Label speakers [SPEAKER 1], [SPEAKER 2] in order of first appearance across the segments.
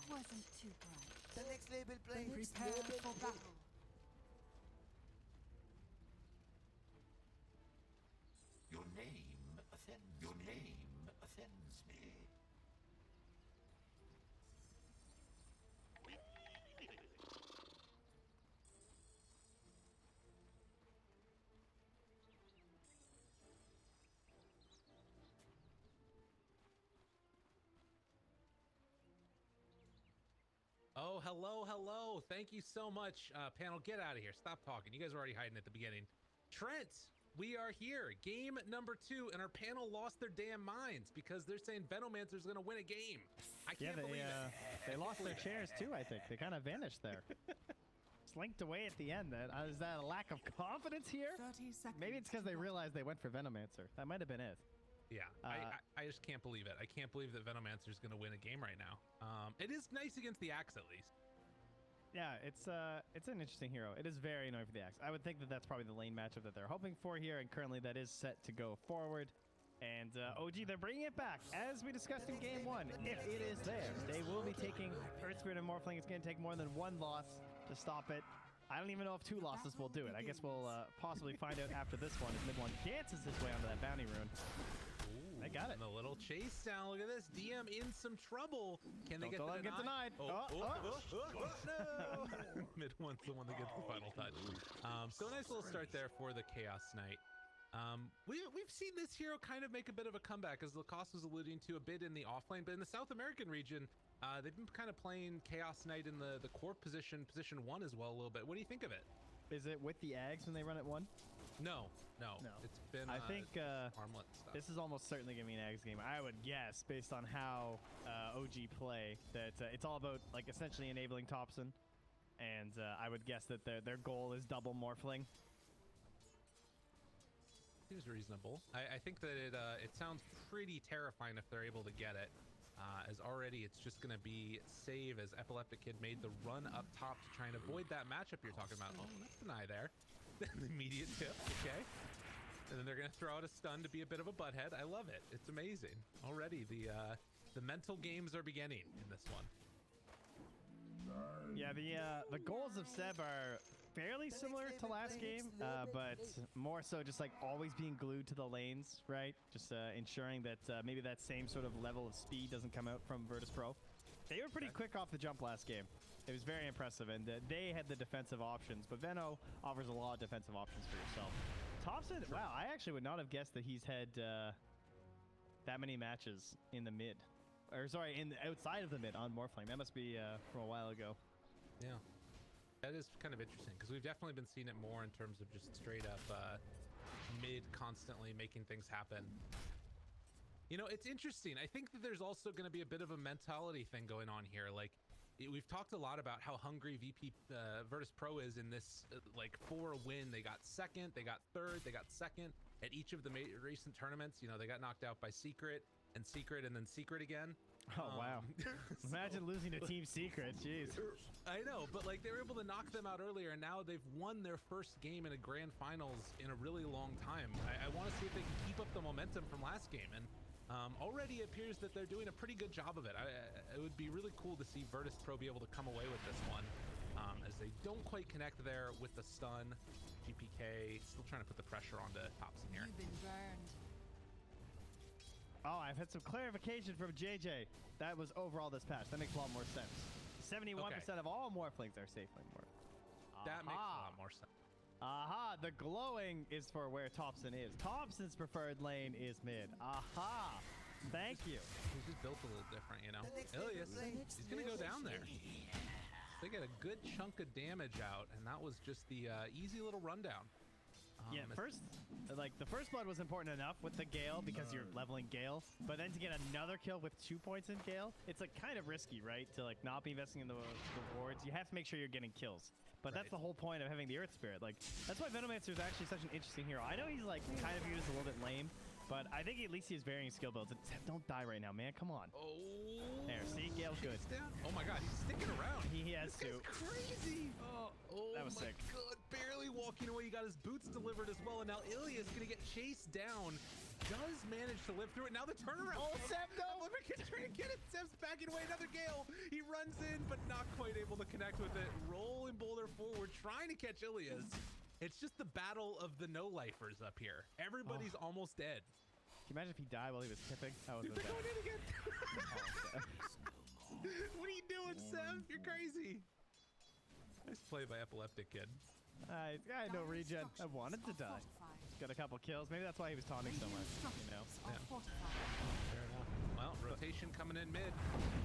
[SPEAKER 1] wasn't too bright.
[SPEAKER 2] The next label play.
[SPEAKER 1] Prepare for battle.
[SPEAKER 3] Your name offends me.
[SPEAKER 4] Oh, hello. Thank you so much. Panel, get out of here. Stop talking. You guys were already hiding at the beginning. Trent, we are here. Game number 2, and our panel lost their damn minds because they're saying Venomancer's going to win a game. I can't believe it.
[SPEAKER 5] They lost their chairs too, I think. They kind of vanished there. Slinked away at the end. Is that a lack of confidence here?
[SPEAKER 1] 30 seconds.
[SPEAKER 5] Maybe it's because they realized they went for Venomancer. That might have been it.
[SPEAKER 4] Yeah, I just can't believe it. I can't believe that Venomancer's going to win a game right now. It is nice against the Axe, at least.
[SPEAKER 5] Yeah, it's an interesting hero. It is very annoying for the Axe. I would think that that's probably the lane matchup that they're hoping for here, and currently that is set to go forward. And OG, they're bringing it back. As we discussed in Game 1, if it is there, they will be taking Earth Spirit and Morphling. It's going to take more than 1 loss to stop it. I don't even know if 2 losses will do it. I guess we'll possibly find out after this one as Mid-1 dances his way onto that bounty rune. They got it.
[SPEAKER 4] And the little chase down. Look at this. DM in some trouble. Can they get
[SPEAKER 5] denied?
[SPEAKER 4] No. Mid-1's the one that gets the final touch. So a nice little start there for the Chaos Knight. We've seen this hero kind of make a bit of a comeback, as Lacoste was alluding to a bit in the offlane, but in the South American region, they've been kind of playing Chaos Knight in the core position 1 as well a little bit. What do you think of it?
[SPEAKER 5] Is it with the Ags when they run at 1?
[SPEAKER 4] No. It's been
[SPEAKER 5] I think
[SPEAKER 4] armlet stuff.
[SPEAKER 5] This is almost certainly gonna be an Ags game. I would guess, based on how OG play, that it's all about like essentially enabling Thompson, and I would guess that their goal is double Morphling.
[SPEAKER 4] Seems reasonable. I think that it sounds pretty terrifying if they're able to get it. As already it's just going to be save as Epileptic Kid made the run up top to try and avoid that matchup you're talking about. Oh, that's an eye there. The immediate tip, okay. And then they're going to throw out a stun to be a bit of a butthead. I love it. It's amazing. Already the mental games are beginning in this one.
[SPEAKER 5] Yeah, the goals of Seb are fairly similar to last game, but more so just like always being glued to the lanes, right? Just ensuring that maybe that same sort of level of speed doesn't come out from Virtus.Pro. They were pretty quick off the jump last game. It was very impressive, and they had the defensive options, but Veno offers a lot of defensive options for yourself. Thompson, wow, I actually would not have guessed that he's had that many matches in the mid. Or sorry, outside of the mid on Morphling. That must be from a while ago.
[SPEAKER 4] Yeah. That is kind of interesting, because we've definitely been seeing it more in terms of just straight up mid constantly making things happen. You know, it's interesting. I think that there's also going to be a bit of a mentality thing going on here. Like, we've talked a lot about how hungry VP Virtus.Pro is in this, like, for a win. They got second, they got third, they got second at each of the recent tournaments. You know, they got knocked out by Secret, and then Secret again.
[SPEAKER 5] Oh, wow. Imagine losing to Team Secret. Jeez.
[SPEAKER 4] I know, but like they were able to knock them out earlier, and now they've won their first game in a grand finals in a really long time. I want to see if they can keep up the momentum from last game, and already it appears that they're doing a pretty good job of it. It would be really cool to see Virtus.Pro be able to come away with this one, as they don't quite connect there with the stun. GPK still trying to put the pressure onto Thompson here.
[SPEAKER 1] You've been burned.
[SPEAKER 5] Oh, I've had some clarification from JJ. That was overall this patch. That makes a lot more sense. 71% of all Morphlings are safely morphed.
[SPEAKER 4] That makes a lot more sense.
[SPEAKER 5] Aha, the glowing is for where Thompson is. Thompson's preferred lane is mid. Aha, thank you.
[SPEAKER 4] He's just built a little different, you know. Ilias, he's going to go down there. They get a good chunk of damage out, and that was just the easy little rundown.
[SPEAKER 5] Yeah, the first blood was important enough with the Gale because you're leveling Gale, but then to get another kill with 2 points in Gale, it's like kind of risky, right? To like not be investing in the rewards. You have to make sure you're getting kills, but that's the whole point of having the Earth Spirit. Like that's why Venomancer is actually such an interesting hero. I know he's like kind of viewed as a little bit lame, but I think at least he has varying skill builds. Don't die right now, man. Come on.
[SPEAKER 4] Oh.
[SPEAKER 5] There, see, Gale's good.
[SPEAKER 4] Oh my God, he's sticking around.
[SPEAKER 5] He has to.
[SPEAKER 4] That's crazy. Oh,
[SPEAKER 5] that was sick.
[SPEAKER 4] God, barely walking away. He got his boots delivered as well, and now Ilya is gonna get chased down. Does manage to live through it. Now the turnaround.
[SPEAKER 5] Oh, Seb, no!
[SPEAKER 4] Flipperkid's trying to get it. Seb's backing away. Another Gale. He runs in, but not quite able to connect with it. Rolling Boulder forward, trying to catch Ilias. It's just the battle of the no-lifers up here. Everybody's almost dead.
[SPEAKER 5] Can you imagine if he died while he was tipping? That was
[SPEAKER 4] Dude, they're going in again.
[SPEAKER 5] Oh,
[SPEAKER 4] What are you doing, Seb? You're crazy. Nice play by Epileptic Kid.
[SPEAKER 5] I had no regen. I wanted to die. Got a couple kills. Maybe that's why he was taunting so much, you know?
[SPEAKER 4] Yeah. Fair enough. Well, rotation coming in mid.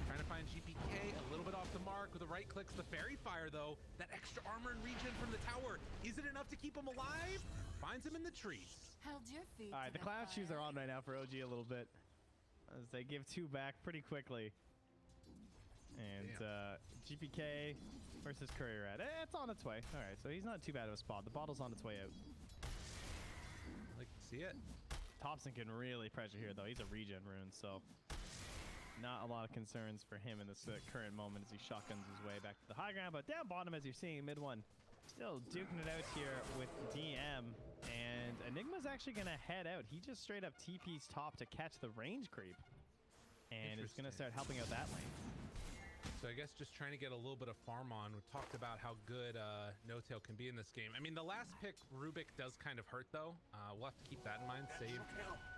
[SPEAKER 4] Trying to find GPK a little bit off the mark with the right clicks. The Fairy Fire, though. That extra armor and regen from the tower. Is it enough to keep him alive? Finds him in the trees.
[SPEAKER 1] Held your feet.
[SPEAKER 5] All right, the cloud shoes are on right now for OG a little bit. As they give 2 back pretty quickly. And GPK versus Courier Rat. It's on its way. All right, so he's not too bad of a spot. The bottle's on its way out.
[SPEAKER 4] Like to see it.
[SPEAKER 5] Thompson can really pressure here, though. He's a regen rune, so not a lot of concerns for him in this current moment as he shotguns his way back to the high ground. But down bottom, as you're seeing, mid one, still duking it out here with DM. And Enigma's actually going to head out. He just straight up TP's top to catch the range creep. And is going to start helping out that lane.
[SPEAKER 4] So I guess just trying to get a little bit of farm on. We talked about how good No-Tail can be in this game. I mean, the last pick, Rubik, does kind of hurt, though. We'll have to keep that in mind. Save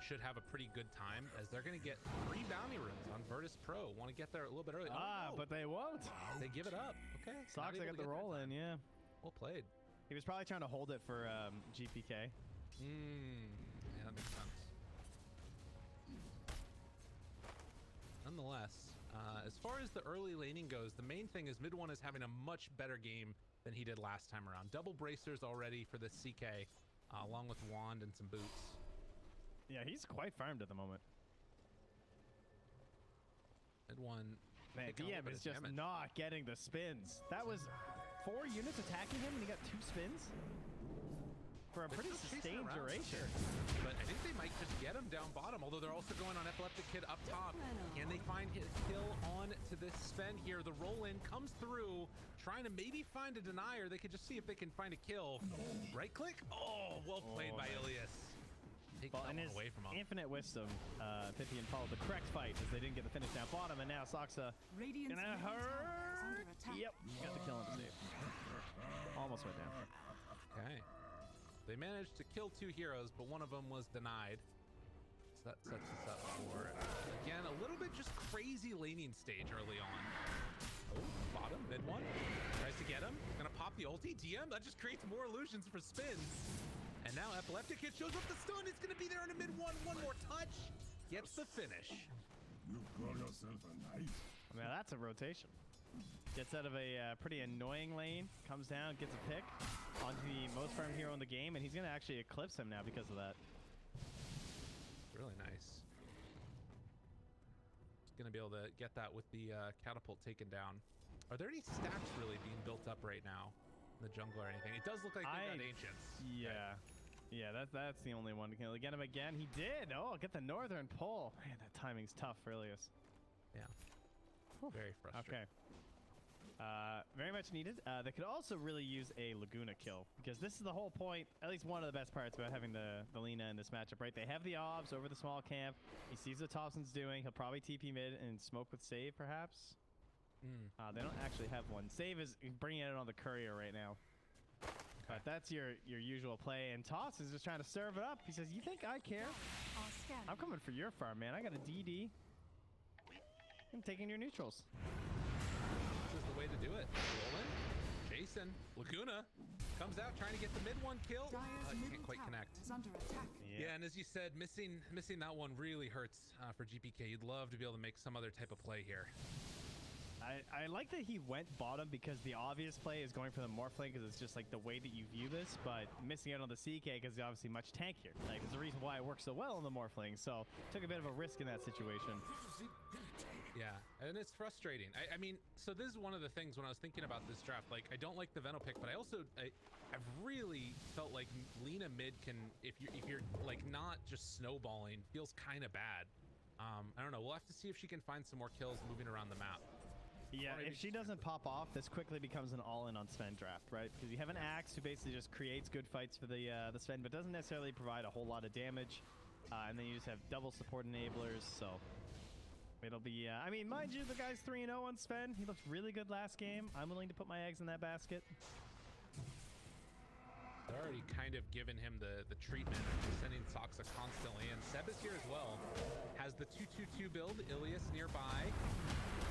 [SPEAKER 4] should have a pretty good time, as they're going to get 3 bounty runes on Virtus.Pro. Want to get there a little bit early.
[SPEAKER 5] Ah, but they won't.
[SPEAKER 4] They give it up. Okay.
[SPEAKER 5] Sox, they got the roll in, yeah.
[SPEAKER 4] Well played.
[SPEAKER 5] He was probably trying to hold it for GPK.
[SPEAKER 4] Yeah, that makes sense. Nonetheless, as far as the early laning goes, the main thing is mid one is having a much better game than he did last time around. Double bracers already for the CK, along with wand and some boots.
[SPEAKER 5] Yeah, he's quite farmed at the moment.
[SPEAKER 4] Mid one.
[SPEAKER 5] Man, DM is just not getting the spins. That was 4 units attacking him and he got 2 spins for a pretty sustained duration.
[SPEAKER 4] But I think they might just get him down bottom, although they're also going on Epileptic Kid up top. Can they find his kill on to this Sven here? The roll-in comes through, trying to maybe find a denier. They could just see if they can find a kill. Right click? Oh, well played by Ilias. Take that one away from him.
[SPEAKER 5] Infinite wisdom, Pythian followed the correct fight as they didn't get the finish down bottom, and now Soxa gonna hurt. Yep, got the kill on the save. Almost went down.
[SPEAKER 4] Okay. They managed to kill 2 heroes, but one of them was denied. So that sets us up for, again, a little bit just crazy laning stage early on. Oh, bottom, mid one. Tries to get him. Gonna pop the ulti. DM, that just creates more illusions for spins. And now Epileptic Kid shows up the stun. It's gonna be there in a mid one. One more touch. Gets the finish.
[SPEAKER 2] You call yourself a knight?
[SPEAKER 5] Now that's a rotation. Gets out of a pretty annoying lane, comes down, gets a pick onto the most farmed hero in the game, and he's going to actually eclipse him now because of that.
[SPEAKER 4] Really nice. He's going to be able to get that with the catapult taken down. Are there any stacks really being built up right now in the jungle or anything? It does look like they got ancients.
[SPEAKER 5] Yeah. Right? Yeah, that's the only one. Can he get him again? He did. Oh, get the northern pull. Man, that timing's tough for Ilias.
[SPEAKER 4] Yeah. Very frustrating.
[SPEAKER 5] Okay. Very much needed. They could also really use a Laguna kill, because this is the whole point, at least one of the best parts about having the Lina in this matchup, right? They have the obs over the small camp. He sees what Thompson's doing. He'll probably TP mid and smoke with save, perhaps. They don't actually have one. Save is bringing it on the courier right now. But that's your usual play, and Toss is just trying to serve it up. He says, you think I care? I'm coming for your farm, man. I got a DD. I'm taking your neutrals.
[SPEAKER 4] This is the way to do it. Roland, Jason, Laguna comes out trying to get the mid one kill. Can't quite connect. Yeah, and as you said, missing that one really hurts for GPK. You'd love to be able to make some other type of play here.
[SPEAKER 5] I like that he went bottom, because the obvious play is going for the morph lane, because it's just like the way that you view this, but missing out on the CK because he's obviously much tankier. Like, there's a reason why it works so well in the morph lane, so took a bit of a risk in that situation.
[SPEAKER 4] Yeah, and it's frustrating. I mean, so this is one of the things when I was thinking about this draft. Like, I don't like the Veno pick, but I've really felt like Lina mid can, if you're like not just snowballing, feels kind of bad. I don't know. We'll have to see if she can find some more kills moving around the map.
[SPEAKER 5] Yeah, if she doesn't pop off, this quickly becomes an all-in on Sven draft, right? Because you have an Axe who basically just creates good fights for the Sven, but doesn't necessarily provide a whole lot of damage. And then you just have double support enablers, so it'll be. I mean, mind you, the guy's 3-0 on Sven. He looked really good last game. I'm willing to put my eggs in that basket.
[SPEAKER 4] They're already kind of given him the treatment of sending Soxa constantly, and Seb is here as well. Has the 2-2-2 build, Ilias nearby.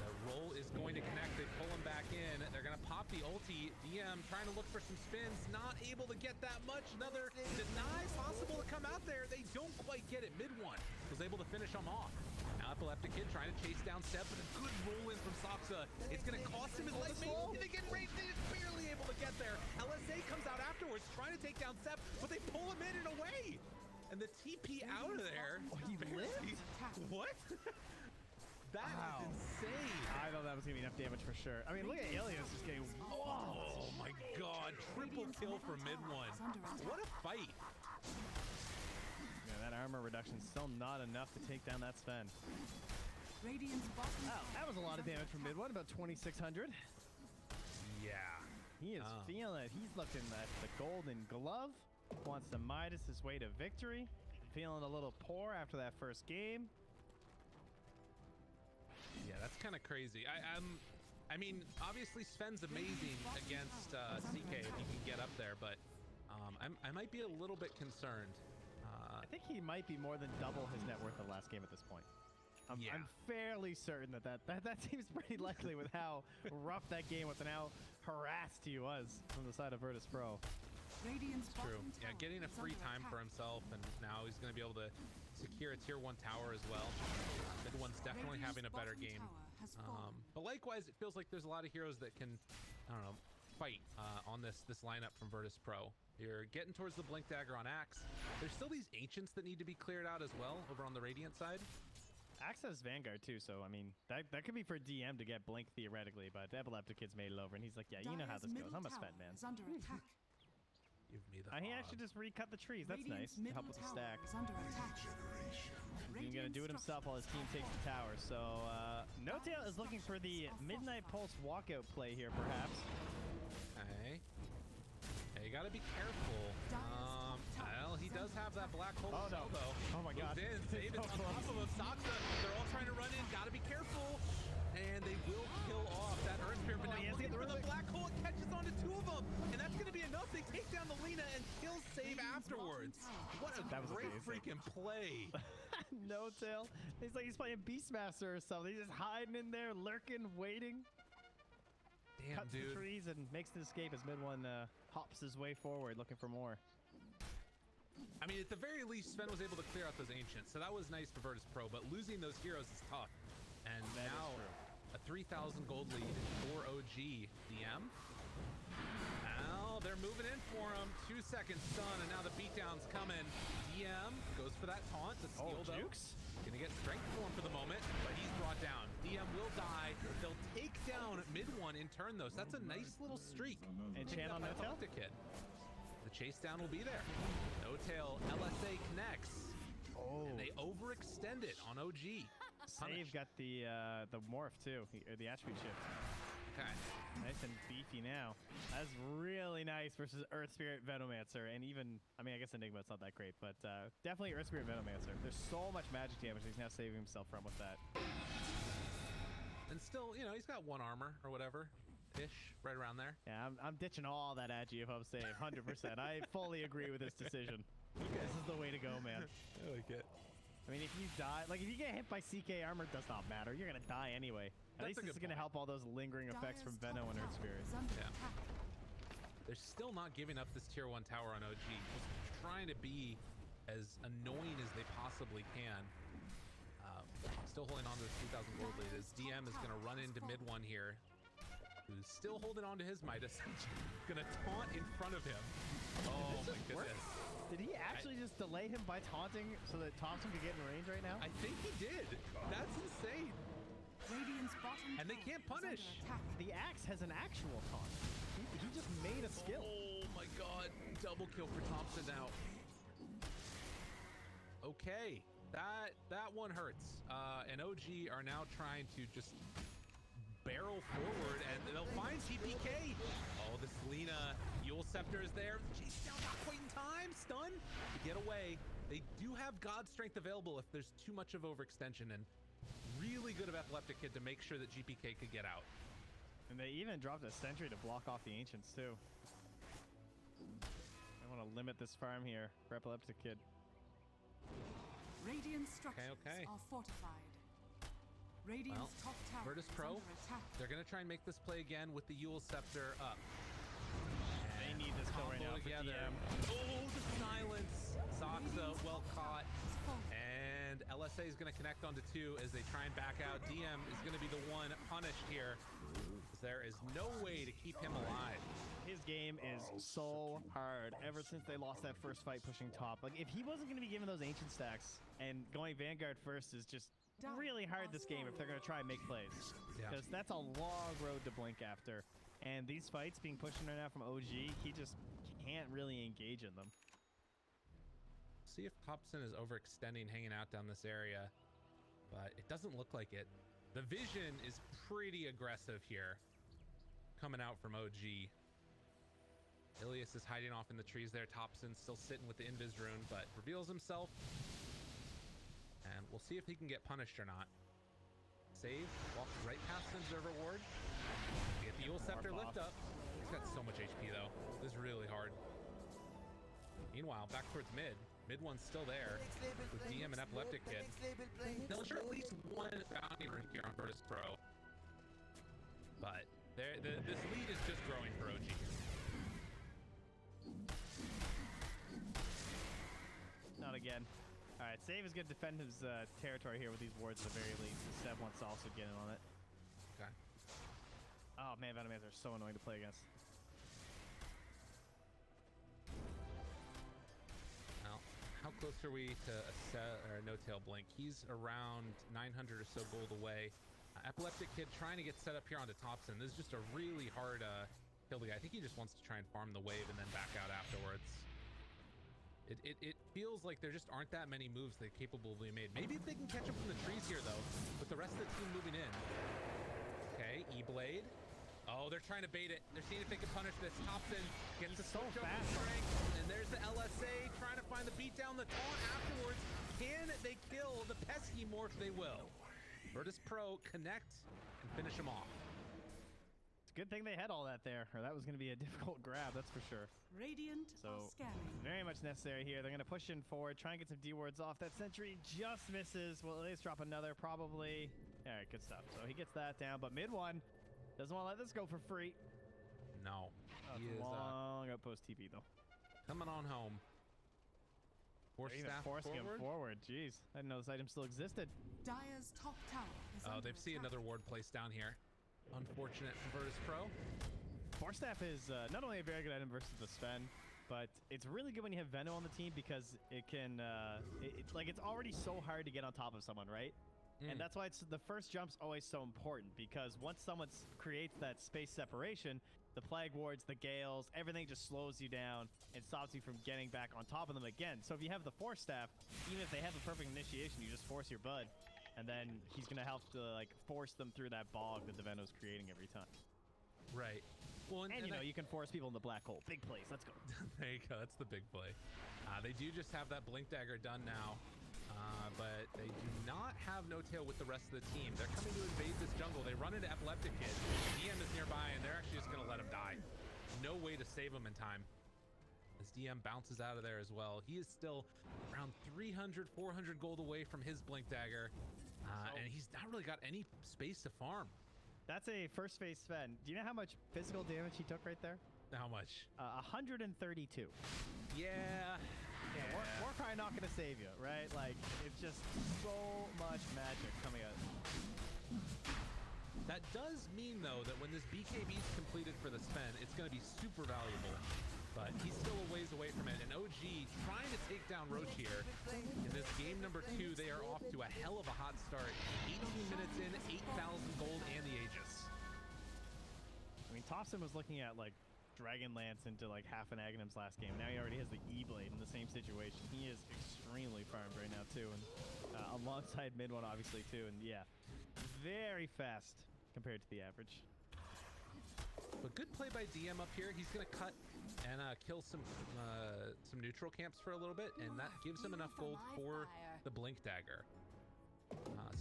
[SPEAKER 4] The roll is going to connect. They pull him back in. They're going to pop the ulti. DM trying to look for some spins, not able to get that much. Another deny possible to come out there. They don't quite get it. Mid one was able to finish him off. Now Epileptic Kid trying to chase down Seb, but a good roll in from Soxa. It's going to cost him his life. Maybe they get right. They're barely able to get there. LSA comes out afterwards trying to take down Seb, but they pull him in and away. And the TP out of there.
[SPEAKER 5] Oh, he lived?
[SPEAKER 4] What? That is insane.
[SPEAKER 5] I thought that was going to be enough damage for sure. I mean, look at Ilias just getting...
[SPEAKER 4] Oh my god. Triple kill for mid one. What a fight.
[SPEAKER 5] Yeah, that armor reduction is still not enough to take down that Sven.
[SPEAKER 1] Radiant's bottom
[SPEAKER 5] Oh, that was a lot of damage from mid one, about 2,600.
[SPEAKER 4] Yeah.
[SPEAKER 5] He is feeling it. He's looking at the golden glove. Wants to Midas his way to victory. Feeling a little poor after that first game.
[SPEAKER 4] Yeah, that's kind of crazy. I mean, obviously Sven's amazing against CK if he can get up there, but I might be a little bit concerned.
[SPEAKER 5] I think he might be more than double his net worth the last game at this point. I'm fairly certain that seems pretty likely with how rough that game was and how harassed he was from the side of Virtus.Pro.
[SPEAKER 1] Radiant's
[SPEAKER 4] True.
[SPEAKER 1] bottom
[SPEAKER 4] Yeah,
[SPEAKER 1] tower
[SPEAKER 4] getting a
[SPEAKER 1] is
[SPEAKER 4] free
[SPEAKER 1] under
[SPEAKER 4] time
[SPEAKER 1] attack.
[SPEAKER 4] for himself, and now he's going to be able to secure a tier 1 tower as well. Mid one's definitely having a better game. But likewise, it feels like there's a lot of heroes that can, I don't know, fight on this lineup from Virtus.Pro. You're getting towards the Blink Dagger on Axe. There's still these Ancients that need to be cleared out as well over on the Radiant side.
[SPEAKER 5] Axe has Vanguard too, so I mean, that could be for DM to get Blink theoretically, but Epileptic Kid's made it over, and he's like, yeah, you know how this goes. I'm a Sven, man.
[SPEAKER 1] Is under attack.
[SPEAKER 4] Give me the
[SPEAKER 5] He
[SPEAKER 4] fog.
[SPEAKER 5] actually just recut the trees. That's nice.
[SPEAKER 1] Radiant's
[SPEAKER 5] Help with the
[SPEAKER 1] middle
[SPEAKER 5] stack.
[SPEAKER 1] tower is under attack.
[SPEAKER 5] He's going to do it himself while his team takes the tower. So, No-Tail is looking for the Midnight Pulse walkout play here, perhaps.
[SPEAKER 4] Okay. Yeah, you gotta be careful. Well, he does have that black hole
[SPEAKER 5] Oh, no.
[SPEAKER 4] though.
[SPEAKER 5] Oh my God.
[SPEAKER 4] Moves in, save it on top of him. Soxa, they're all trying to run in. Gotta be careful. And they will kill off that Earth Spirit, but
[SPEAKER 5] Oh, he
[SPEAKER 4] now
[SPEAKER 5] has to
[SPEAKER 4] looking
[SPEAKER 5] get
[SPEAKER 4] for
[SPEAKER 5] the
[SPEAKER 4] the
[SPEAKER 5] relic.
[SPEAKER 4] black hole. It catches onto 2 of them, and that's gonna be enough. They take down the Lina and kill save afterwards. What a
[SPEAKER 5] That was
[SPEAKER 4] great
[SPEAKER 5] amazing.
[SPEAKER 4] freaking play.
[SPEAKER 5] No-Tail. He's like he's playing Beastmaster or something. He's just hiding in there, lurking, waiting.
[SPEAKER 4] Damn,
[SPEAKER 5] Cuts the
[SPEAKER 4] dude.
[SPEAKER 5] trees and makes the escape as mid one hops his way forward, looking for more.
[SPEAKER 4] I mean, at the very least, Sven was able to clear out those Ancients, so that was nice for Virtus.Pro, but losing those heroes is tough. And
[SPEAKER 5] That is
[SPEAKER 4] now,
[SPEAKER 5] true.
[SPEAKER 4] a 3,000 gold lead for OG DM. Now, they're moving in for him. 2 seconds stun, and now the beatdown's coming. DM goes for that taunt. The steal, though.
[SPEAKER 5] Jukes?
[SPEAKER 4] Gonna get strength for him for the moment, but he's brought down. DM will die. They'll take down mid one in turn, though, so that's a nice little streak.
[SPEAKER 5] Enchant on No-Tail?
[SPEAKER 4] Kid. The chase down will be there. No-Tail, LSA connects.
[SPEAKER 5] Oh.
[SPEAKER 4] And they overextend it on OG.
[SPEAKER 5] Save got the morph too, the attribute shift.
[SPEAKER 4] Okay.
[SPEAKER 5] Nice and beefy now. That's really nice versus Earth Spirit Venomancer, and even, I mean, I guess Enigma, it's not that great, but definitely Earth Spirit Venomancer. There's so much magic damage he's now saving himself from with that.
[SPEAKER 4] And still, you know, he's got 1 armor or whatever. Ish, right around there.
[SPEAKER 5] Yeah, I'm ditching all that Agi if I'm save, 100%. I fully agree with this decision. This is the way to go, man.
[SPEAKER 4] I like it.
[SPEAKER 5] I mean, if you die, like if you get hit by CK armor, it does not matter. You're gonna die anyway. At
[SPEAKER 4] That's
[SPEAKER 5] least
[SPEAKER 4] a
[SPEAKER 5] this is
[SPEAKER 4] good
[SPEAKER 5] gonna help all those lingering effects from Veno and Earth Spirit.
[SPEAKER 4] Yeah. They're still not giving up this tier 1 tower on OG. Just trying to be as annoying as they possibly can. Still holding on to the 3,000 gold lead as DM is going to run into mid one here. Who's still holding on to his Midas. Going to taunt in front of him. Oh my goodness.
[SPEAKER 5] Did he actually just delay him by taunting so that Thompson could get in range right now?
[SPEAKER 4] I think he did. That's insane.
[SPEAKER 1] Radiant's bottom
[SPEAKER 4] And they
[SPEAKER 1] tower
[SPEAKER 4] can't
[SPEAKER 1] is under
[SPEAKER 4] punish.
[SPEAKER 1] attack.
[SPEAKER 5] The axe has an actual taunt. He just made a skill.
[SPEAKER 4] Oh my god. Double kill for Thompson now. Okay. That one hurts. And OG are now trying to just barrel forward, and they'll find TPK. Oh, this Lina Yule Scepter is there. Chase down, not quite in time. Stun to get away. They do have God Strength available if there's too much of overextension, and really good of Epileptic Kid to make sure that GPK could get out.
[SPEAKER 5] And they even dropped a sentry to block off the Ancients, too. I want to limit this farm here for Epileptic Kid.
[SPEAKER 1] Radiant structures
[SPEAKER 4] Okay.
[SPEAKER 1] are fortified. Radiant's top tower
[SPEAKER 4] Virtus.Pro,
[SPEAKER 1] is under attack.
[SPEAKER 4] they're going to try and make this play again with the Yule Scepter up.
[SPEAKER 5] They need this kill right
[SPEAKER 4] Combo
[SPEAKER 5] now for
[SPEAKER 4] together.
[SPEAKER 5] DM.
[SPEAKER 4] Oh, the silence. Saxa, well caught.
[SPEAKER 1] Is falling.
[SPEAKER 4] And LSA is going to connect onto 2 as they try and back out. DM is going to be the one punished here. There is no way to keep him alive.
[SPEAKER 5] His game is so hard ever since they lost that first fight pushing top. Like, if he wasn't going to be given those Ancient stacks, and going Vanguard first is just really hard this game if they're going to try and make plays.
[SPEAKER 4] Yeah.
[SPEAKER 5] Because that's a long road to blink after. And these fights being pushed in right now from OG, he just can't really engage in them.
[SPEAKER 4] See if Thompson is overextending, hanging out down this area, but it doesn't look like it. The vision is pretty aggressive here, coming out from OG. Ilias is hiding off in the trees there. Thompson still sitting with the Invis rune, but reveals himself. And we'll see if he can get punished or not. Save, walks right past the Observer Ward. Get the Yule Scepter lift up. He's got so much HP though. This is really hard. Meanwhile, back towards mid. Mid one's still there with DM and Epileptic Kid. They'll ensure at least one bounty rune here on Virtus.Pro. But this lead is just growing for OG.
[SPEAKER 5] Not again. All right, Save is going to defend his territory here with these wards at the very least. Seb wants to also get in on it.
[SPEAKER 4] Okay.
[SPEAKER 5] Oh man, Venomans are so annoying to play against.
[SPEAKER 4] Now, how close are we to a no-tail blink? He's around 900 or so gold away. Epileptic Kid trying to get set up here onto Thompson. This is just a really hard kill the guy. I think he just wants to try and farm the wave and then back out afterwards. It feels like there just aren't that many moves that are capable of being made. Maybe if they can catch up from the trees here, though, with the rest of the team moving in. Okay, E-Blade. Oh, they're trying to bait it. They're seeing if they can punish this. Thompson gets the
[SPEAKER 5] so
[SPEAKER 4] switch over
[SPEAKER 5] fast.
[SPEAKER 4] strength, and there's the LSA trying to find the beatdown, the taunt afterwards. Can they kill the pesky morph? They will. Virtus.Pro connect and finish him off.
[SPEAKER 5] It's a good thing they had all that there, or that was going to be a difficult grab, that's for sure.
[SPEAKER 1] Radiant are
[SPEAKER 5] So,
[SPEAKER 1] scanning.
[SPEAKER 5] very much necessary here. They're going to push in forward, try and get some D-wards off. That sentry just misses. Will at least drop another, probably. All right, good stuff. So he gets that down, but mid one doesn't want to let this go for free.
[SPEAKER 4] No.
[SPEAKER 5] That's
[SPEAKER 4] He is
[SPEAKER 5] long outpost TP, though.
[SPEAKER 4] coming on home. Force
[SPEAKER 5] They're even
[SPEAKER 4] staff
[SPEAKER 5] forcing him
[SPEAKER 4] forward.
[SPEAKER 5] forward. Jeez, I didn't know this item still existed.
[SPEAKER 1] Dire's top tower is
[SPEAKER 4] Oh,
[SPEAKER 1] under
[SPEAKER 4] they've seen
[SPEAKER 1] attack.
[SPEAKER 4] another ward placed down here. Unfortunate for Virtus.Pro.
[SPEAKER 5] Force staff is not only a very good item versus the Sven, but it's really good when you have Veno on the team because it can, it's already so hard to get on top of someone, right? And that's why the first jump's always so important, because once someone creates that space separation, the Plague Wards, the Gales, everything just slows you down and stops you from getting back on top of them again. So if you have the Force Staff, even if they have a perfect initiation, you just force your Bud, and then he's going to help to force them through that bog that the Veno's creating every time.
[SPEAKER 4] Right. Well,
[SPEAKER 5] And you know, you can force people in the black hole. Big plays. Let's go.
[SPEAKER 4] there you go. That's the big play. They do just have that Blink Dagger done now, but they do not have no tail with the rest of the team. They're coming to invade this jungle. They run into Epileptic Kid. DM is nearby, and they're actually just going to let him die. No way to save him in time. As DM bounces out of there as well. He is still around 300, 400 gold away from his Blink Dagger, and he's not really got any space to farm.
[SPEAKER 5] That's a first phase Sven. Do you know how much physical damage he took right there?
[SPEAKER 4] How much?
[SPEAKER 5] 132.
[SPEAKER 4] Yeah.
[SPEAKER 5] Warcry not going to save you, right? Like, it's just so much magic coming out.
[SPEAKER 4] That does mean, though, that when this BKB is completed for the Sven, it's going to be super valuable. But he's still a ways away from it. And OG trying to take down Roche here. In this game number 2, they are off to a hell of a hot start. 18 minutes in, 8,000 gold and the Aegis.
[SPEAKER 5] I mean, Thompson was looking at, Dragonlance into, half an Aghanim's last game. Now he already has the E-Blade in the same situation. He is extremely farmed right now, too. And alongside mid one, obviously, too. And, yeah, very fast compared to the average.
[SPEAKER 4] But good play by DM up here. He's going to cut and kill some neutral camps for a little bit, and that gives him enough gold for the Blink Dagger.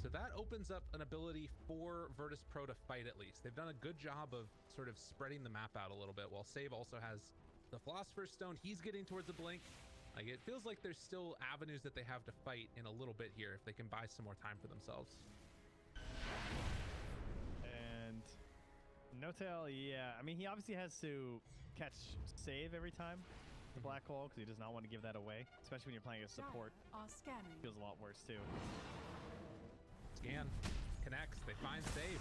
[SPEAKER 4] So that opens up an ability for Virtus.Pro to fight at least. They've done a good job of sort of spreading the map out a little bit, while Save also has the Philosopher's Stone. He's getting towards a blink. Like, it feels like there's still avenues that they have to fight in a little bit here if they can buy some more time for themselves.
[SPEAKER 5] And No-Tail, yeah. I mean, he obviously has to catch Save every time, the Black Hole, because he does not want to give that away, especially when you're playing a support.
[SPEAKER 1] Dire are scanning.
[SPEAKER 5] Feels a lot worse, too.
[SPEAKER 4] Scan, connects, they find Save.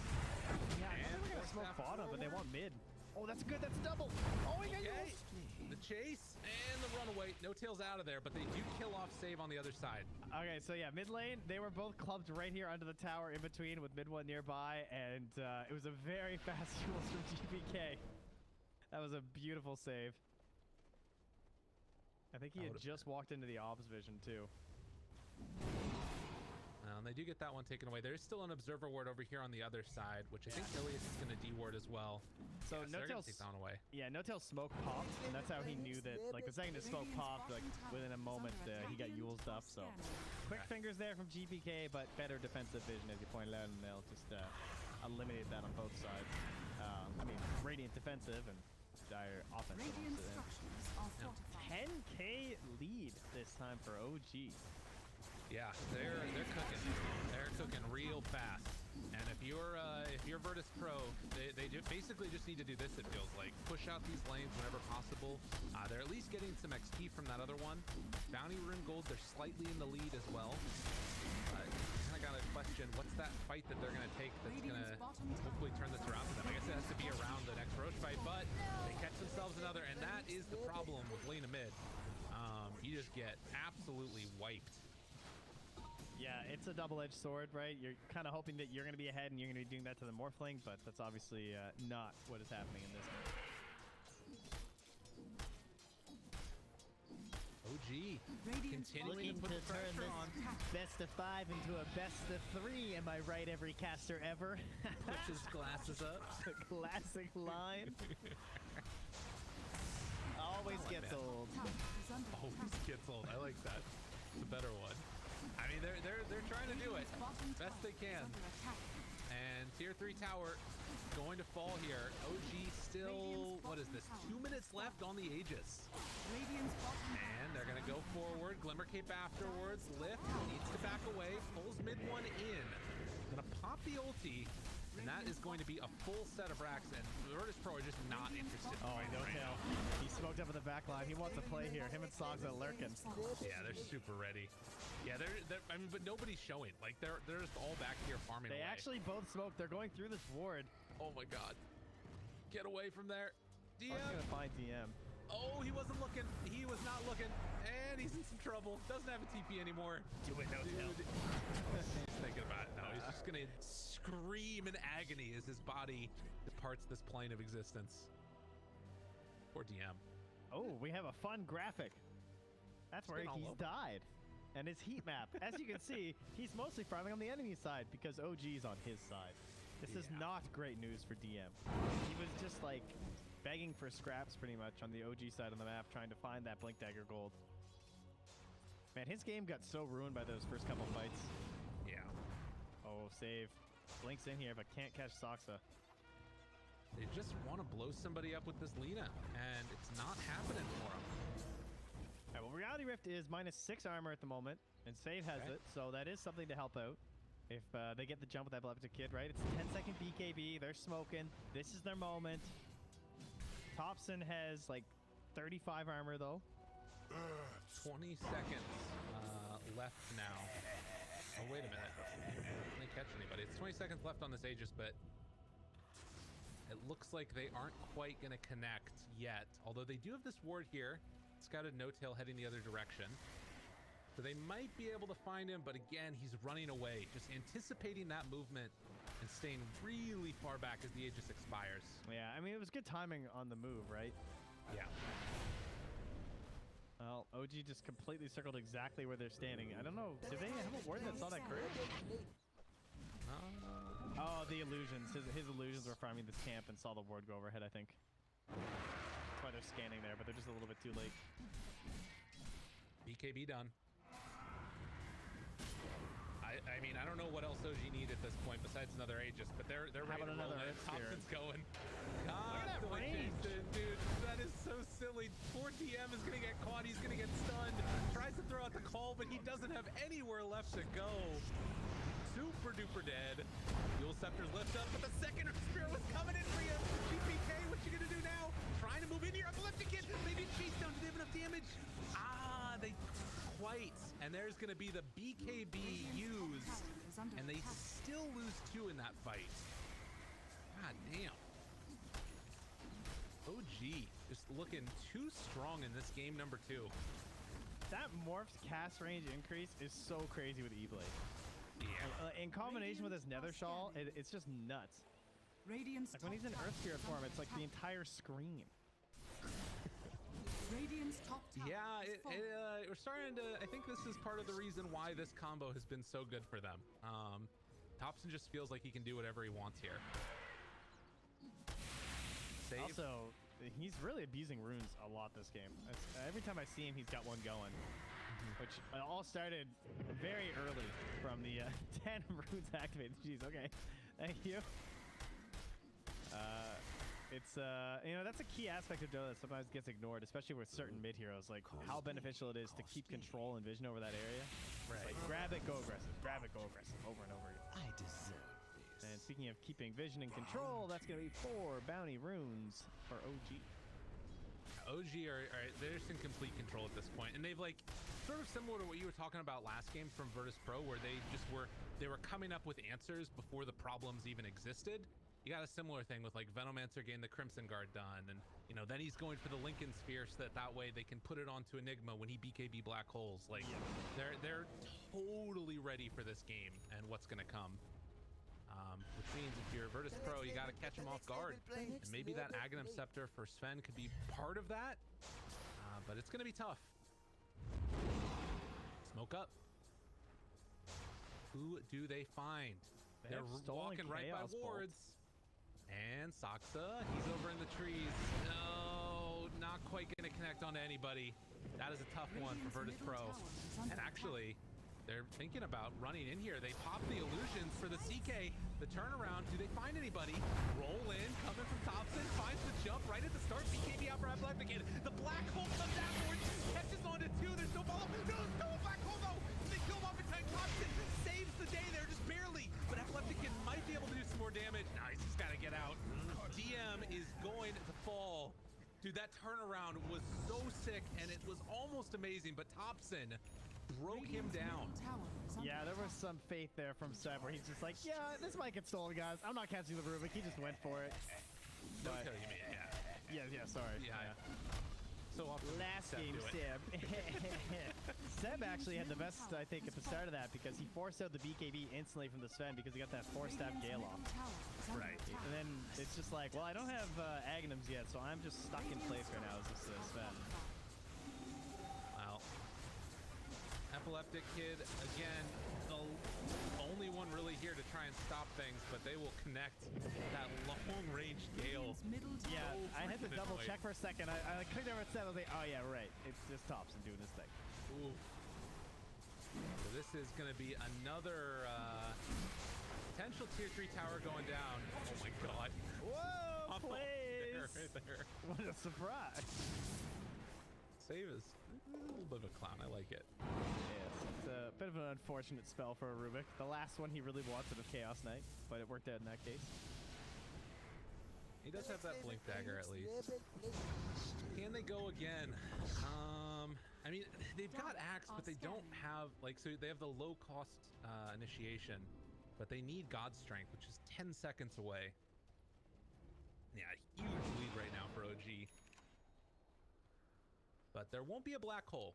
[SPEAKER 5] Yeah, I
[SPEAKER 4] And
[SPEAKER 5] thought they were going to
[SPEAKER 4] force
[SPEAKER 5] smoke
[SPEAKER 4] that
[SPEAKER 5] bottom, but they
[SPEAKER 4] forward.
[SPEAKER 5] want mid. Oh, that's good. That's a double. Oh, he got
[SPEAKER 4] Okay,
[SPEAKER 5] used.
[SPEAKER 4] the chase and the runaway. No-Tail's out of there, but they do kill off Save on the other side.
[SPEAKER 5] Okay, so yeah, mid lane, they were both clubbed right here under the tower in between with mid one nearby, and it was a very fast jules from GPK. That was a beautiful save. I think he had just walked into the ops vision too.
[SPEAKER 4] And they do get that one taken away. There's still an observer ward over here on the other side, which I think Ilias is going to D-ward as well.
[SPEAKER 5] So
[SPEAKER 4] they're going
[SPEAKER 5] No-Tail
[SPEAKER 4] to take that one away.
[SPEAKER 5] Yeah, No-Tail smoke popped, and that's how he knew that, like, the second the smoke popped, like, within a moment, he got Yule's up, so. Quick fingers there from GPK, but better defensive vision, as you pointed out, and they'll just eliminate that on both sides. I mean, Radiant defensive and Dire offensive.
[SPEAKER 1] Radiant structures are fortified.
[SPEAKER 5] 10K lead this time for OG.
[SPEAKER 4] Yeah, they're cooking. They're cooking real fast. And if you're Virtus.Pro, they basically just need to do this. It feels like push out these lanes whenever possible. They're at least getting some XP from that other one. Bounty Rune Gold, they're slightly in the lead as well. Kind of got to question what's that fight that they're gonna take that's gonna hopefully turn this around for them. I guess it has to be around the next Roche fight, but they catch themselves another, and that is the problem with Lena mid. You just get absolutely wiped.
[SPEAKER 5] Yeah, it's a double-edged sword, right? You're kind of hoping that you're going to be ahead and you're going to be doing that to the Morphling, but that's obviously not what is happening in this game.
[SPEAKER 4] OG
[SPEAKER 1] Radiant
[SPEAKER 4] continuing to put the pressure on.
[SPEAKER 5] best of 5 into a best of 3. Am I right, every caster ever?
[SPEAKER 4] Pushes glasses up.
[SPEAKER 5] Classic line. Always gets old.
[SPEAKER 4] Always gets old. I like that. It's a better one. I mean, they're trying to do it best they can. And tier 3 tower going to fall here. OG still, what is this? 2 minutes left on the Aegis. And they're going to go forward. Glimmer Cape afterwards. Lift needs to back away. Pulls mid one in. Going to pop the ulti. And that is going to be a full set of racks. And Virtus.Pro are just not interested.
[SPEAKER 5] Oh,
[SPEAKER 4] right
[SPEAKER 5] No-Tail.
[SPEAKER 4] now.
[SPEAKER 5] He smoked up in the back line. He wants to play here. Him and Sogs are lurking.
[SPEAKER 4] Yeah, they're super ready. Yeah, I mean, but nobody's showing. Like, they're just all back here farming
[SPEAKER 5] They
[SPEAKER 4] away.
[SPEAKER 5] actually both smoked. They're going through this ward.
[SPEAKER 4] Oh my god. Get away from there. DM.
[SPEAKER 5] I'm going to find DM.
[SPEAKER 4] Oh, he wasn't looking. He was not looking. And he's in some trouble. Doesn't have a TP anymore.
[SPEAKER 5] Do it, No-Tail.
[SPEAKER 4] Dude. He's thinking about it. No, he's just going to scream in agony as his body departs this plane of existence. Poor DM.
[SPEAKER 5] Oh, we have a fun graphic. That's where
[SPEAKER 4] been all
[SPEAKER 5] he's
[SPEAKER 4] over.
[SPEAKER 5] died. And his heat map. As you can see, he's mostly farming on the enemy side because OG's on his side. This is
[SPEAKER 4] Yeah.
[SPEAKER 5] not great news for DM. He was just like begging for scraps pretty much on the OG side of the map, trying to find that Blink Dagger gold. Man, his game got so ruined by those first couple fights.
[SPEAKER 4] Yeah.
[SPEAKER 5] Oh, save. Blink's in here, but can't catch Soxa.
[SPEAKER 4] They just want to blow somebody up with this Lina, and it's not happening for them.
[SPEAKER 5] All right, well, Reality Rift is -6 armor at the moment, and Save has
[SPEAKER 4] Okay.
[SPEAKER 5] it, so that is something to help out. If they get the jump with that Epileptic Kid, right? It's a 10-second BKB. They're smoking. This is their moment. Thompson has like 35 armor though.
[SPEAKER 4] 20 seconds left now. Oh, wait a minute. Can they catch anybody? It's 20 seconds left on this Aegis, but it looks like they aren't quite going to connect yet. Although they do have this ward here. Scouted No-Tail heading the other direction. So they might be able to find him, but again, he's running away. Just anticipating that movement and staying really far back as the Aegis expires.
[SPEAKER 5] Yeah, I mean, it was good timing on the move, right?
[SPEAKER 4] Yeah.
[SPEAKER 5] Well, OG just completely circled exactly where they're standing. I don't know. Did they have a ward that saw that curve? Oh, the illusions. His illusions were farming this camp and saw the ward go overhead, I think. That's why they're scanning there, but they're just a little bit too late.
[SPEAKER 4] BKB done. I mean, I don't know what else OG need at this point besides another Aegis, but they're ready to roll in. Thompson's going. Constantly, Jason, dude, that is so silly. Poor DM is gonna get caught. He's gonna get stunned. Tries to throw out the call, but he doesn't have anywhere left to go. Super duper dead. Dual Scepters lift up, but the second Spear was coming in for you. GPK, what you gonna do now? Trying to move in here. Epileptic Kid, maybe chase down. Do they have enough damage? Ah, they quite. And there's gonna be the BKB used, and they still lose 2 in that fight. God damn. OG just looking too strong in this game number 2.
[SPEAKER 5] That Morph's cast range increase is so crazy with E-Blade.
[SPEAKER 4] Yeah.
[SPEAKER 5] In combination with his Nether Shawl, it's just nuts.
[SPEAKER 1] Radiant's
[SPEAKER 5] Like when he's in Earth Spirit form, it's like the entire screen.
[SPEAKER 1] Radiant's top tower
[SPEAKER 4] Yeah,
[SPEAKER 1] is falling.
[SPEAKER 4] we're starting to. I think this is part of the reason why this combo has been so good for them. Thompson just feels like he can do whatever he wants here. Save.
[SPEAKER 5] Also, he's really abusing runes a lot this game. Every time I see him, he's got one going. Which all started very early from the 10 runes activated. Jeez, okay. Thank you. It's you know, that's a key aspect of Dota that sometimes gets ignored, especially with certain mid heroes, like how beneficial it is to keep control and vision over that area.
[SPEAKER 4] Right.
[SPEAKER 5] Like grab it, go aggressive, grab it, go aggressive, over and over again.
[SPEAKER 3] I deserve this.
[SPEAKER 5] And speaking of keeping vision and control, that's gonna be 4 bounty runes for OG.
[SPEAKER 4] OG are they're just in complete control at this point, and they've like sort of similar to what you were talking about last game from Virtus.Pro, where they were coming up with answers before the problems even existed. You got a similar thing with like Venomancer getting the Crimson Guard done, and you know then he's going for the Lincoln Sphere so that way they can put it onto Enigma when he BKB black holes. Like they're totally ready for this game and what's gonna come. Which means if you're Virtus.Pro, you got to catch him off guard. And maybe that Aghanim Scepter for Sven could be part of that, but it's going to be tough. Smoke up. Who do they find? They're walking right by wards. And Saksa, he's over in the trees. No, not quite going to connect onto anybody. That is a tough one for Virtus.Pro. And actually, they're thinking about running in here. They pop the illusions for the CK. The turnaround, do they find anybody? Roll in, coming from Thompson, finds the jump right at the start. BKB out for Epileptic Kid. The black hole comes afterwards, catches onto 2. There's no follow. No, there's no black hole though. They kill him off in time. Thompson saves the day there, just barely. But Epileptic Kid might be able to do some more damage. Nice, he's got to get out. DM is going to fall. Dude, that turnaround was so sick, and it was almost amazing, but Thompson broke him down.
[SPEAKER 5] Yeah, there was some faith there from Seb where he's just like, yeah, this might get stolen, guys. I'm not catching the Rubik. He just went for it.
[SPEAKER 4] Don't kill you, man.
[SPEAKER 5] Yeah, sorry.
[SPEAKER 4] Yeah. So often
[SPEAKER 5] Last
[SPEAKER 4] Seb
[SPEAKER 5] game,
[SPEAKER 4] do it.
[SPEAKER 5] Seb. Seb actually had the best, I think, at the start of that because he forced out the BKB instantly from the Sven because he got that 4-stab Gale off.
[SPEAKER 4] Right.
[SPEAKER 5] And then it's just like, well, I don't have Aghanims yet, so I'm just stuck in place right now as this Sven.
[SPEAKER 4] Wow. Epileptic Kid, again, the only one really here to try and stop things, but they will connect that long-range Gale.
[SPEAKER 5] Yeah, I had to
[SPEAKER 4] freaking
[SPEAKER 5] double
[SPEAKER 4] annoyed.
[SPEAKER 5] check for a second. I clicked over at Seb, I was like, oh yeah, right. It's just Thompson doing this thing.
[SPEAKER 4] Ooh. So this is going to be another potential tier 3 tower going down. Oh my god.
[SPEAKER 5] Whoa, please.
[SPEAKER 4] There.
[SPEAKER 5] What a surprise.
[SPEAKER 4] Save is a little bit of a clown. I like it.
[SPEAKER 5] Yes, it's a bit of an unfortunate spell for a Rubik. The last one he really wanted of Chaos Knight, but it worked out in that case.
[SPEAKER 4] He does have that blink dagger at least. Can they go again? I mean, they've got Axe, but they don't have, like, so they have the low cost initiation, but they need God Strength, which is 10 seconds away. Yeah, huge lead right now for OG. But there won't be a black hole.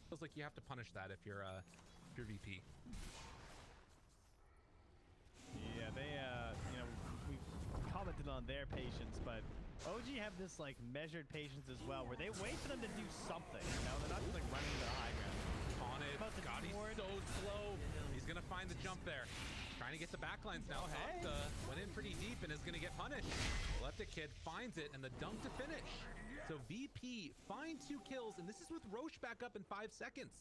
[SPEAKER 4] Feels like you have to punish that if you're VP.
[SPEAKER 5] Yeah, they, you know, we commented on their patience, but OG have this, like, measured patience as well, where they wait for them to do something, you know? They're not just, like, running to the high ground.
[SPEAKER 4] On it.
[SPEAKER 5] About to
[SPEAKER 4] God, he's
[SPEAKER 5] board.
[SPEAKER 4] so slow. He's going to find the jump there. Trying to get the backlines now.
[SPEAKER 5] Oh, hey.
[SPEAKER 4] Saksa went in pretty deep and is going to get punished. Epileptic Kid finds it and the dunk to finish. So VP find 2 kills, and this is with Roche back up in 5 seconds.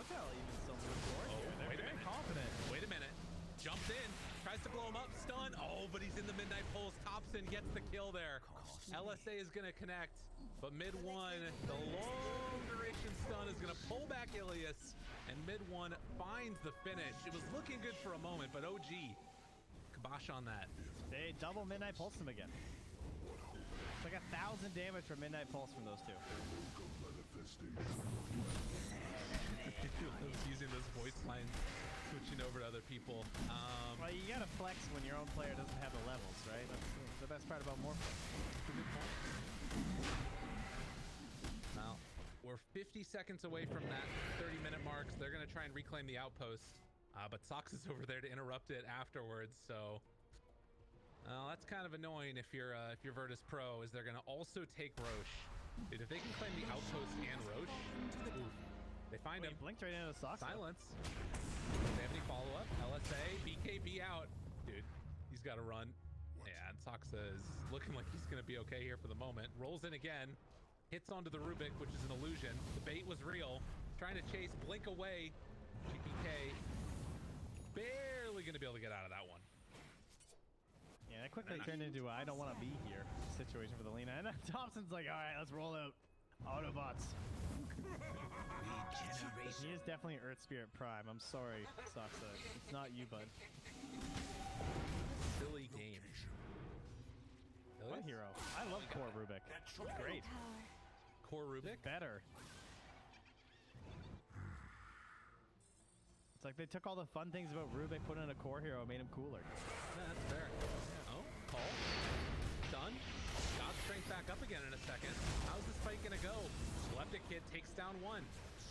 [SPEAKER 5] Notel even still moving forward here. They're
[SPEAKER 4] wait a
[SPEAKER 5] very
[SPEAKER 4] minute.
[SPEAKER 5] confident.
[SPEAKER 4] Wait a minute. Jumps in, tries to blow him up, stun. Oh, but he's in the midnight pulse. Thompson gets the kill there. LSA is going to connect, but mid one, the long duration stun is going to pull back Ilias, and mid one finds the finish. It was looking good for a moment, but OG, kibosh on that.
[SPEAKER 5] They double Midnight Pulse him again. It's like 1,000 damage from Midnight Pulse from those two.
[SPEAKER 4] Using those voice lines, switching over to other people.
[SPEAKER 5] Well, you gotta flex when your own player doesn't have the levels, right? That's the best part about Morphle.
[SPEAKER 4] Well, we're 50 seconds away from that 30-minute mark, so they're gonna try and reclaim the outpost. But Sox is over there to interrupt it afterwards, so that's kind of annoying if you're Virtus.Pro, is they're gonna also take Roche. Dude, if they can claim the outpost and Roche, oof. They find him.
[SPEAKER 5] He blinked right into the Sox.
[SPEAKER 4] Silence. Do they have any follow-up? LSA, BKB out. Dude, he's got to run. Yeah, and Soxa is looking like he's going to be okay here for the moment. Rolls in again. Hits onto the Rubik, which is an illusion. The bait was real. Trying to chase, blink away. GPK barely going to be able to get out of that one.
[SPEAKER 5] Yeah, that quickly turned into a I don't want to be here situation for the Lina. And then Thompson's like, all right, let's roll out Autobots. He is definitely Earth Spirit Prime. I'm sorry, Soxa. It's not you, bud.
[SPEAKER 4] Silly game.
[SPEAKER 5] What hero? I love Core Rubik. Great.
[SPEAKER 4] Core Rubik?
[SPEAKER 5] Better. It's like they took all the fun things about Rubik, put in a core hero, made him cooler.
[SPEAKER 4] Yeah, that's fair. Oh, call. Done. Got strength back up again in a second. How's this fight gonna go? Epileptic Kid takes down one.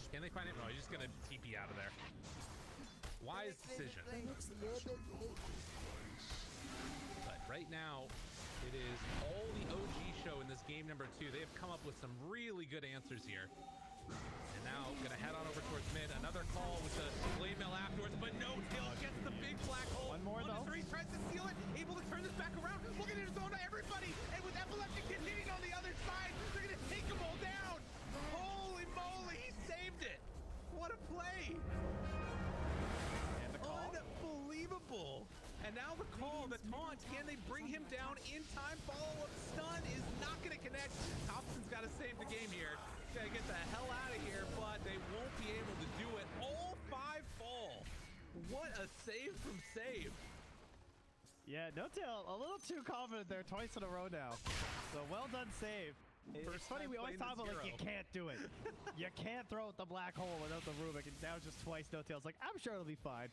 [SPEAKER 4] Can they find it? No, he's just gonna TP out of there. Wise decision. But right now, it is all the OG show in this game number 2. They have come up with some really good answers here. And now gonna head on over towards mid. Another call with the blade mail afterwards, but no tail gets the big black hole.
[SPEAKER 5] One more though.
[SPEAKER 4] He tries to steal it, able to turn this back around. Looking at his own everybody, and with Epileptic Kid hitting on the other side, they're gonna take them all down. Holy moly, he saved it. What a play.
[SPEAKER 5] And the call.
[SPEAKER 4] Unbelievable. And now the call, the taunt, can they bring him down in time? Follow-up stun is not going to connect. Thompson's got to save the game here. Got to get the hell out of here, but they won't be able to do it. All 5 fall. What a save from save.
[SPEAKER 5] Yeah, Notail, a little too confident there twice in a row now. So well done save. It's funny, we always talk about like, you can't do it. You can't throw out the black hole without the Rubik, and now just twice Notail's like, I'm sure it'll be fine.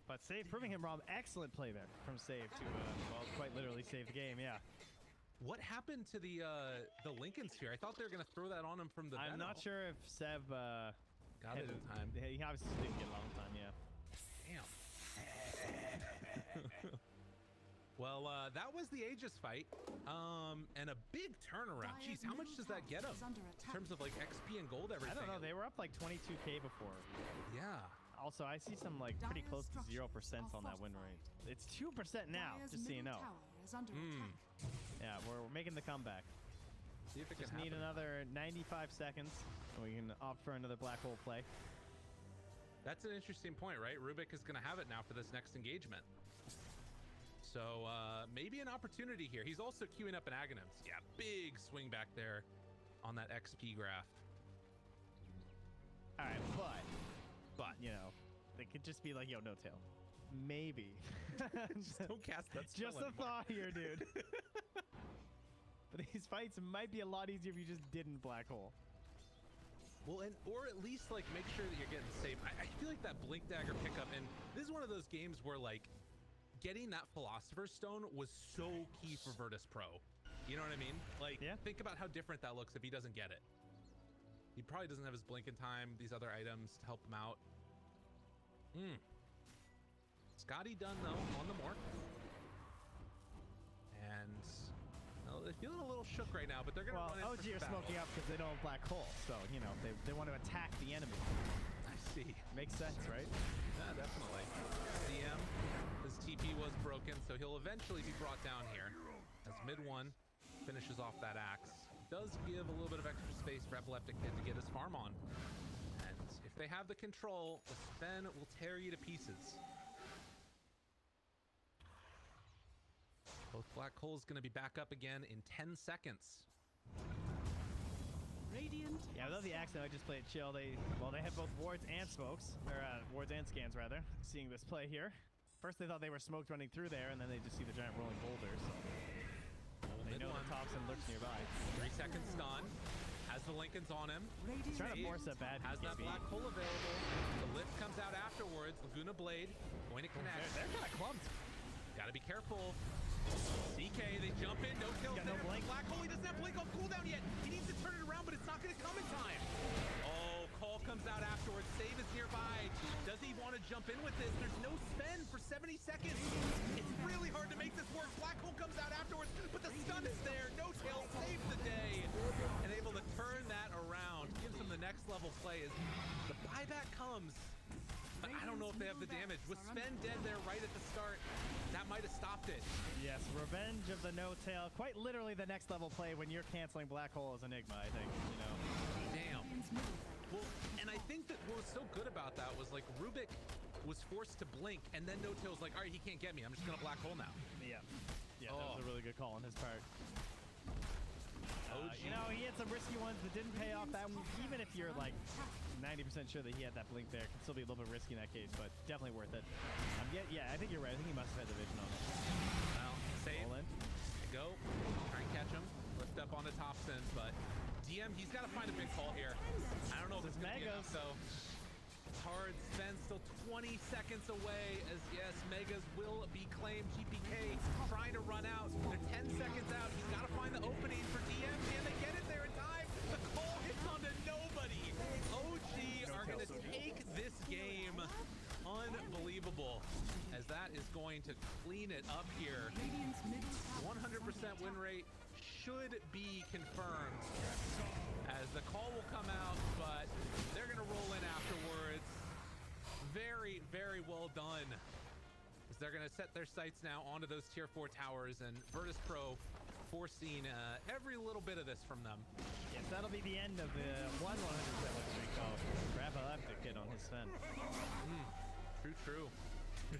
[SPEAKER 5] But save, proving him wrong. Excellent play there from save to, well, quite literally save the game, yeah.
[SPEAKER 4] What happened to the Lincoln Sphere? I thought they were going to throw that on him from the
[SPEAKER 5] I'm not sure if Seb
[SPEAKER 4] got it in time.
[SPEAKER 5] He obviously didn't get it on time, yeah.
[SPEAKER 4] Damn. Well, that was the Aegis fight, and a big turnaround. Jeez, how much does that get him in terms of like XP and gold, everything?
[SPEAKER 5] I don't know. They were up like 22k before.
[SPEAKER 4] Yeah.
[SPEAKER 5] Also, I see some like pretty close to 0% on that win rate. It's 2% now, just so you know. Yeah, we're making the comeback.
[SPEAKER 4] See if it
[SPEAKER 5] Just
[SPEAKER 4] can
[SPEAKER 5] need
[SPEAKER 4] happen.
[SPEAKER 5] another 95 seconds, and we can opt for another black hole play.
[SPEAKER 4] That's an interesting point, right? Rubik is going to have it now for this next engagement. So maybe an opportunity here. He's also queuing up an Aghanims. Yeah, big swing back there on that XP graph.
[SPEAKER 5] All right, but you know, they could just be like, yo, no tail. Maybe.
[SPEAKER 4] Just don't cast that spell
[SPEAKER 5] Just a
[SPEAKER 4] anymore.
[SPEAKER 5] thought here, dude. But these fights might be a lot easier if you just didn't black hole.
[SPEAKER 4] Well, or at least like make sure that you're getting safe. I feel like that Blink Dagger pickup, and this is one of those games where like getting that Philosopher's Stone was so key for Virtus.Pro. You know what I mean? Like, think about how different that looks if he doesn't get it. He probably doesn't have his blink in time, these other items to help him out. Scotty done though on the Mork. And well, they're feeling a little shook right now, but they're gonna run in
[SPEAKER 5] OG are smoking up because they don't have black hole, so you know they want to attack the enemy.
[SPEAKER 4] I see.
[SPEAKER 5] Makes sense, right?
[SPEAKER 4] Yeah, definitely. CM, his TP was broken, so he'll eventually be brought down here as mid one finishes off that axe. Does give a little bit of extra space for Epileptic Kid to get his farm on. And if if they have the control, the Sven will tear you to pieces. Both black holes going to be back up again in 10 seconds.
[SPEAKER 1] Radiant.
[SPEAKER 5] Yeah, without the accent, I just play it chill. They have both wards and smokes, or wards and scans rather. Seeing this play here, first they thought they were smoked running through there, and then they just see the giant rolling boulders. They know the Thompson lurks nearby.
[SPEAKER 4] 3 seconds stun. Has the Lincolns on him.
[SPEAKER 5] He's trying to force that bad
[SPEAKER 4] Has that
[SPEAKER 5] BKB.
[SPEAKER 4] black hole available. The lift comes out afterwards. Laguna Blade going to connect.
[SPEAKER 5] They're kind of clumped.
[SPEAKER 4] Got to be careful. CK, they jump in. No kills
[SPEAKER 5] Got no
[SPEAKER 4] there.
[SPEAKER 5] blink.
[SPEAKER 4] Black hole, he doesn't have blink off cooldown yet. He needs to turn it around, but it's not going to come in time. Oh, call comes out afterwards. Save is nearby. Does he want to jump in with this? There's no spend for 70 seconds. It's really hard to make this work. Black hole comes out afterwards, but the stun is there. No tail saves the day. And able to turn that around. Gives him the next level play as the buyback comes. But I don't know if they have the damage. With Sven dead there right at the start, that might have stopped it.
[SPEAKER 5] Yes, revenge of the no-tail. Quite literally the next level play when you're canceling black hole as Enigma, I think, you know.
[SPEAKER 4] Damn. Well, and I think that what was so good about that was like Rubik was forced to blink, and then no-tail's like, all right, he can't get me. I'm just gonna black hole now.
[SPEAKER 5] Yeah. Yeah, that was a really good call on his part.
[SPEAKER 4] OG.
[SPEAKER 5] You know, he had some risky ones that didn't pay off. That even if you're like 90% sure that he had that blink there, it can still be a little bit risky in that case, but definitely worth it. Yeah, I think you're right. I think he must have had the vision on it.
[SPEAKER 4] Well, save.
[SPEAKER 5] All in.
[SPEAKER 4] Go. Try and catch him. Lift up onto Thompson, but DM, he's got to find a big call here. I don't know if it's going to be enough, so it's hard. Sven still 20 seconds away as, yes, Megas will be claimed. GPK trying to run out. They're 10 seconds out. He's got to find the opening for DM. Can they get it there in time? The call hits onto nobody. OG are going to take this game. Unbelievable, as that is going to clean it up here. 100% win rate should be confirmed, as the call will come out, but they're going to roll in afterwards. Very, very well done, as they're going to set their sights now onto those tier 4 towers, and Virtus.Pro forcing every little bit of this from them.
[SPEAKER 5] Yes, that'll be the end of the 100% win streak. Oh, Rapalaptic hit on his Sven.
[SPEAKER 4] True.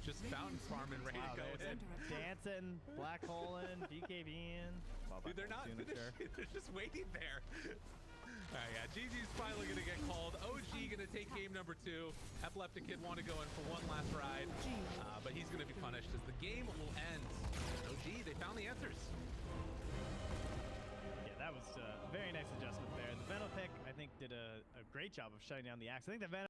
[SPEAKER 4] Just fountain farming, ready to go in.
[SPEAKER 5] Dancing, black holing, BKBing. Well,
[SPEAKER 4] Dude, they're not. They're just waiting there. All right, yeah. GG's finally going to get called. OG going to take game number 2. Epileptic Kid want to go in for one last ride, but he's going to be punished as the game will end. OG, they found the answers.
[SPEAKER 5] Yeah, that was a very nice adjustment there. The Venom pick, I think, did a great job of shutting down the Axe. I think the Venom